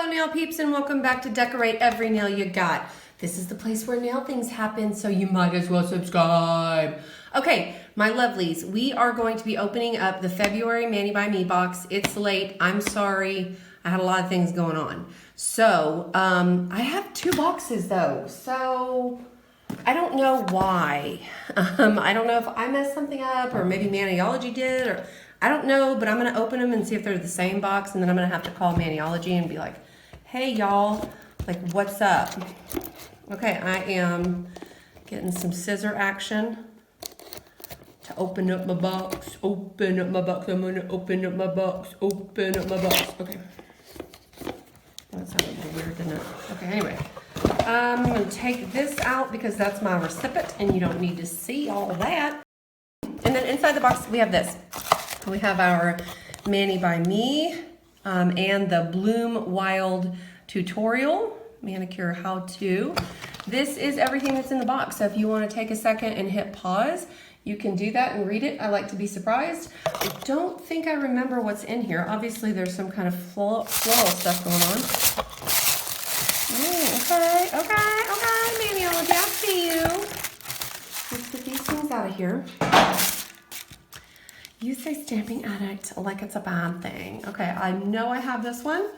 Hello nail peeps and welcome back to Decorate Every Nail You Got. This is the place where nail things happen, so you might as well subscribe. Okay, my lovelies, we are going to be opening up the February Mani by Me box. It's late, I'm sorry. I had a lot of things going on. So, I have two boxes though, so I don't know why. I don't know if I messed something up or maybe Maniology did, or I don't know, but I'm gonna open them and see if they're the same box, and then I'm gonna have to call Maniology and be like, hey y'all, like what's up? Okay, I am getting some scissor action to open up my box, open up my box. I'm gonna open up my box, open up my box. Okay. That sounded a little weird, didn't it? Okay, anyway. I'm gonna take this out because that's my recipient and you don't need to see all that. And then inside the box, we have this. We have our Mani by Me and the Bloom Wild tutorial, manicure how-to. This is everything that's in the box. So if you want to take a second and hit pause, you can do that and read it. I like to be surprised. I don't think I remember what's in here. Obviously, there's some kind of floral stuff going on. Okay, Maniology, I see you. Let's get these things out of here. You say stamping addict like it's a bad thing. Okay, I know I have this one,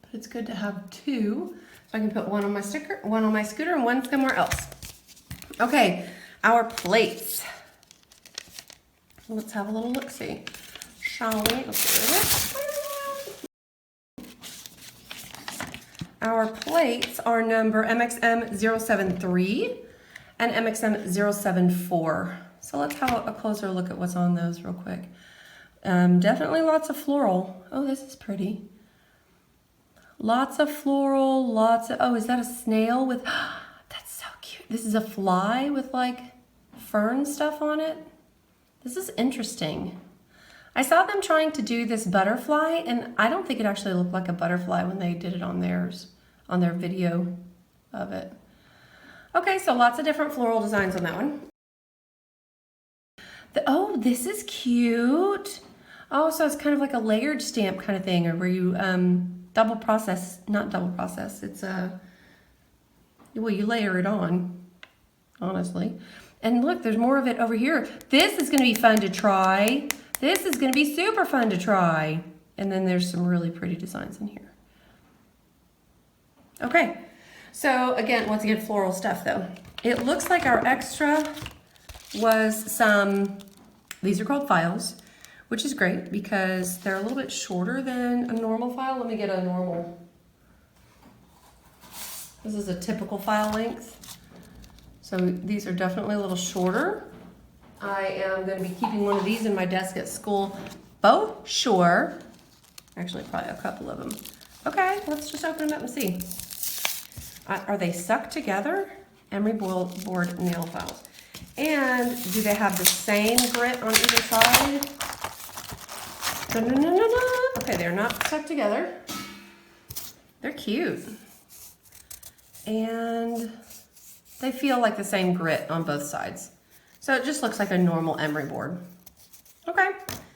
but it's good to have two. So I can put one on my sticker, one on my scooter, and one somewhere else. Okay, our plates. Let's have a little look-see, shall we? Our plates are number MXM073 and MXM074. So let's have a closer look at what's on those real quick. Definitely lots of floral. Oh, this is pretty. Lots of floral, lots of, oh, is that a snail with, that's so cute. This is a fly with like fern stuff on it. This is interesting. I saw them trying to do this butterfly and I don't think it actually looked like a butterfly when they did it on theirs, on their video of it. Okay, so lots of different floral designs on that one. Oh, this is cute. Oh, so it's kind of like a layered stamp kind of thing, or where you double process, not double process, it's well, you layer it on, honestly. And look, there's more of it over here. This is gonna be fun to try. This is gonna be super fun to try. And then there's some really pretty designs in here. Okay, so again, once again, floral stuff though. It looks like our extra was some, these are called files, which is great because they're a little bit shorter than a normal file. Let me get a normal, this is a typical file length. So these are definitely a little shorter. I am going to be keeping one of these in my desk at school, both sure. Actually, probably a couple of them. Okay, let's just open them up and see. Are they stuck together? Emery board nail files. And do they have the same grit on either side? No. Okay, they're not stuck together. They're cute. And they feel like the same grit on both sides. So it just looks like a normal emery board. Okay,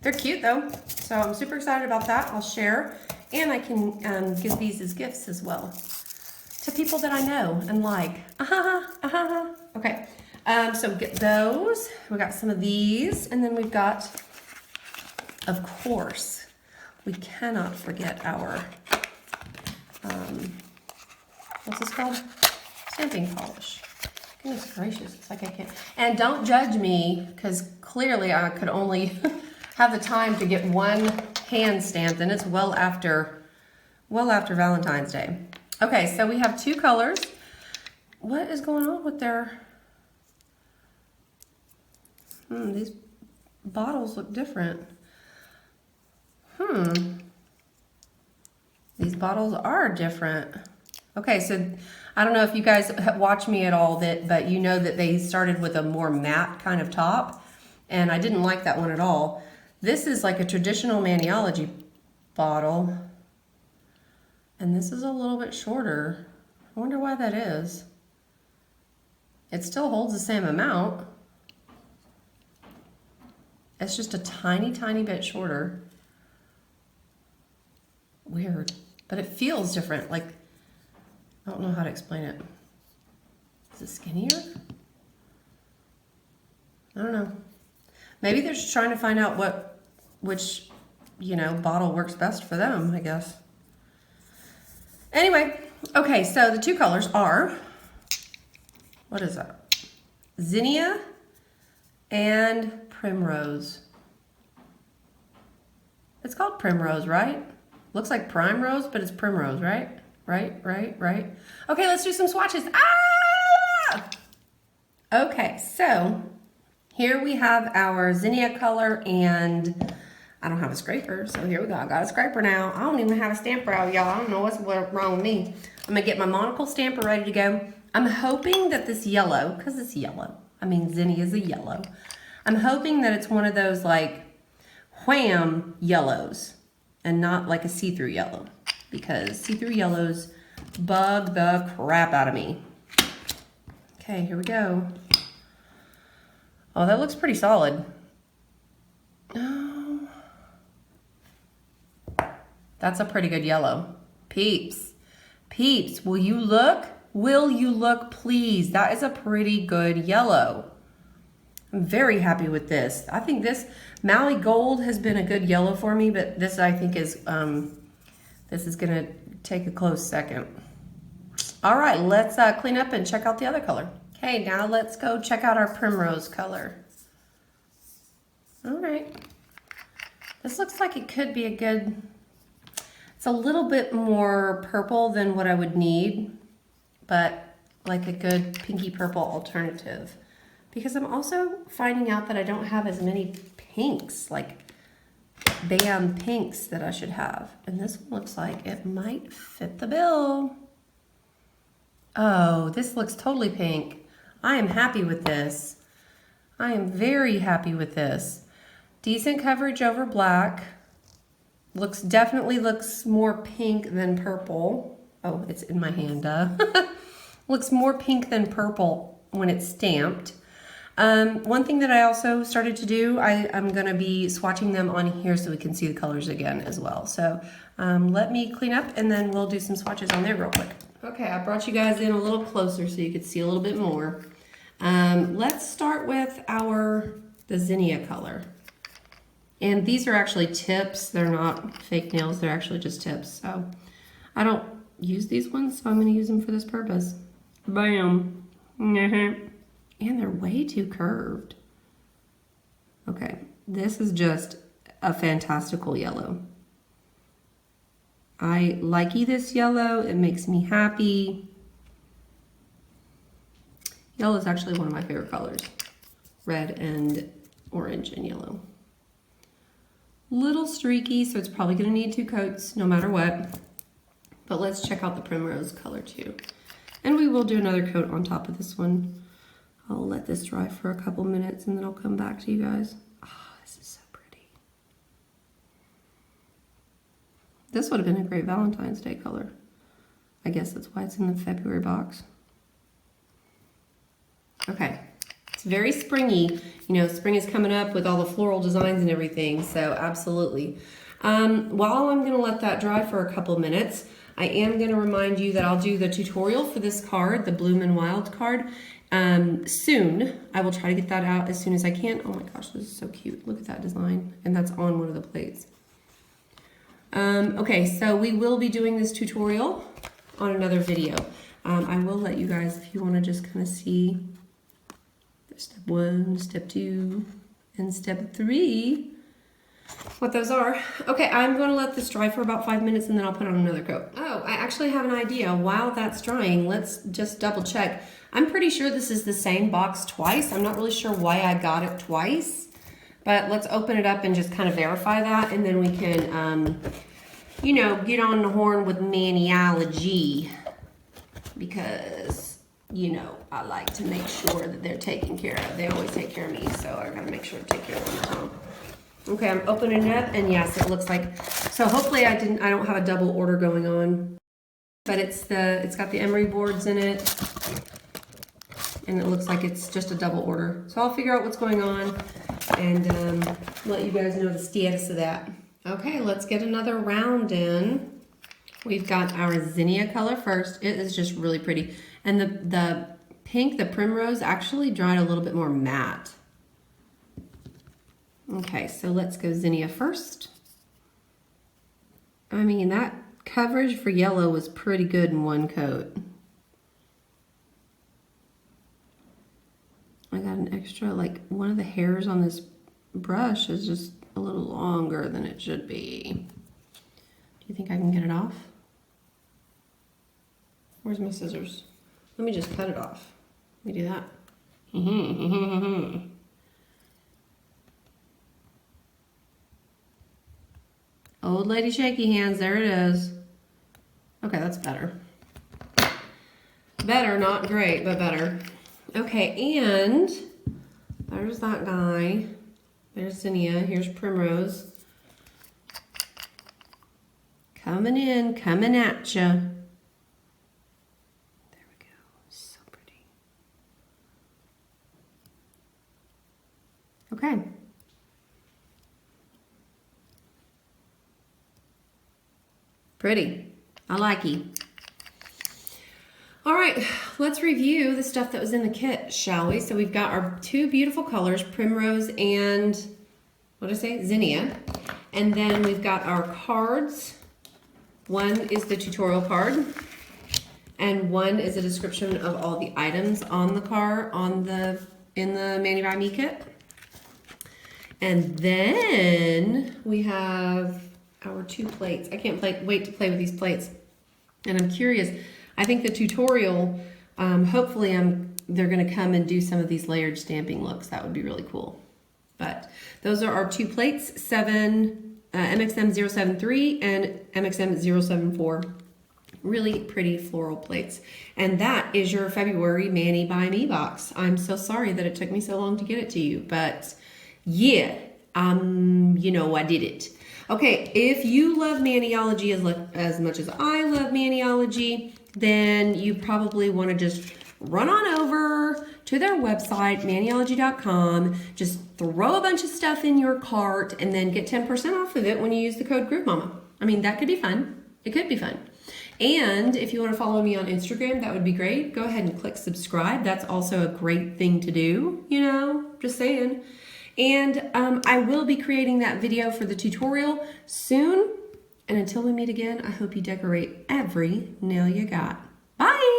they're cute though. So I'm super excited about that. I'll share. And I can give these as gifts as well to people that I know and like. Okay. So get those. We got some of these, and then we've got, of course, we cannot forget our, what's this called? Stamping polish. Goodness gracious, it's like I can't. And don't judge me, because clearly I could only have the time to get one hand stamped, and it's well after Valentine's Day. Okay, so we have two colors. What is going on with their... these bottles look different. These bottles are different. Okay, so I don't know if you guys watch me at all, but you know that they started with a more matte kind of top, and I didn't like that one at all. This is like a traditional Maniology bottle, and this is a little bit shorter. I wonder why that is. It still holds the same amount. It's just a tiny, tiny bit shorter. weird, but it feels different. Like, I don't know how to explain it. Is it skinnier? I don't know. Maybe they're just trying to find out which, you know, bottle works best for them, I guess. Anyway, okay, so the two colors are, what is that? Zinnia and Primrose. It's called Primrose, right? Looks like Primerose, but it's Primrose, right? Right. Okay, let's do some swatches. Ah! Okay, so here we have our Zinnia color, and I don't have a scraper, so here we go. I got a scraper now. I don't even have a stamper out, y'all. I don't know what's wrong with me. I'm gonna get my monocle stamper ready to go. I'm hoping that this yellow, because it's yellow, I mean Zinnia is a yellow. I'm hoping that it's one of those like wham yellows and not like a see-through yellow, because see-through yellows bug the crap out of me. Okay, here we go. Oh, that looks pretty solid. Oh, that's a pretty good yellow. Peeps, will you look? Will you look, please? That is a pretty good yellow. I'm very happy with this. I think this Maui Gold has been a good yellow for me, but this I think is, this is gonna take a close second. All right, let's clean up and check out the other color. Okay, now let's go check out our Primrose color. All right, this looks like it could be a good, it's a little bit more purple than what I would need, but like a good pinky purple alternative. Because I'm also finding out that I don't have as many pinks, like bam pinks that I should have. And this one looks like it might fit the bill. Oh, this looks totally pink. I am happy with this. I am very happy with this. Decent coverage over black. Definitely looks more pink than purple. Oh, it's in my hand, Looks more pink than purple when it's stamped. One thing that I also started to do, I'm gonna be swatching them on here so we can see the colors again as well. So let me clean up and then we'll do some swatches on there real quick. Okay, I brought you guys in a little closer so you could see a little bit more. Let's start with the Zinnia color. And these are actually tips. They're not fake nails, they're actually just tips. So I don't use these ones, so I'm gonna use them for this purpose. Bam. And they're way too curved. Okay, this is just a fantastical yellow. I likey this yellow, it makes me happy. Yellow is actually one of my favorite colors. Red and orange and yellow. Little streaky, so it's probably gonna need 2 coats no matter what. But let's check out the Primrose color too. And we will do another coat on top of this one. I'll let this dry for a couple minutes and then I'll come back to you guys. Oh, this is so pretty. This would have been a great Valentine's Day color. I guess that's why it's in the February box. Okay, it's very springy. You know, spring is coming up with all the floral designs and everything, so absolutely. While I'm gonna let that dry for a couple minutes, I am gonna remind you that I'll do the tutorial for this card, the Bloom and Wild card, soon. I will try to get that out as soon as I can. Oh my gosh, this is so cute. Look at that design. And that's on one of the plates. Okay, so we will be doing this tutorial on another video. I will let you guys, if you want to just kind of see step 1, step 2, and step 3, what those are. Okay, I'm going to let this dry for about 5 minutes and then I'll put on another coat. Oh, I actually have an idea. While that's drying, let's just double check. I'm pretty sure this is the same box twice. I'm not really sure why I got it twice, but let's open it up and just kind of verify that, and then we can, you know, get on the horn with Maniology, because, you know, I like to make sure that they're taken care of. They always take care of me, so I gotta make sure to take care of them. Okay, I'm opening it up, and yes, it looks like, so hopefully I don't have a double order going on, but it's got the Emery boards in it, and it looks like it's just a double order. So I'll figure out what's going on and let you guys know the status of that. Okay, let's get another round in. We've got our Zinnia color first. It is just really pretty. And the pink, the Primrose, actually dried a little bit more matte. Okay, so let's go Zinnia first. I mean, that coverage for yellow was pretty good in one coat. I got an extra, like one of the hairs on this brush is just a little longer than it should be. Do you think I can get it off? Where's my scissors? Let me just cut it off. Let me do that. Old lady shaky hands, there it is. Okay, that's better. Better, not great, but better. Okay, and there's that guy. There's Zinnia, here's Primrose. Coming in, coming at ya. There we go, so pretty. Okay. Pretty, I like it. All right, let's review the stuff that was in the kit, shall we? So we've got our two beautiful colors, Primrose and, what did I say, Zinnia. And then we've got our cards. One is the tutorial card, and one is a description of all the items on the card, in the Mani by Me kit. And then we have our two plates. I can't wait to play with these plates. And I'm curious, I think the tutorial, hopefully they're gonna come and do some of these layered stamping looks. That would be really cool. But those are our two plates, MXM073 and MXM074. Really pretty floral plates. And that is your February Mani by Me box. I'm so sorry that it took me so long to get it to you, but yeah, you know, I did it. Okay, if you love Maniology as much as I love Maniology, then you probably want to just run on over to their website, maniology.com. Just throw a bunch of stuff in your cart and then get 10% off of it when you use the code GROOVEMAMA. I mean, that could be fun. It could be fun. And if you want to follow me on Instagram, that would be great. Go ahead and click subscribe. That's also a great thing to do, you know, just saying. And I will be creating that video for the tutorial soon. And until we meet again, I hope you decorate every nail you got. Bye!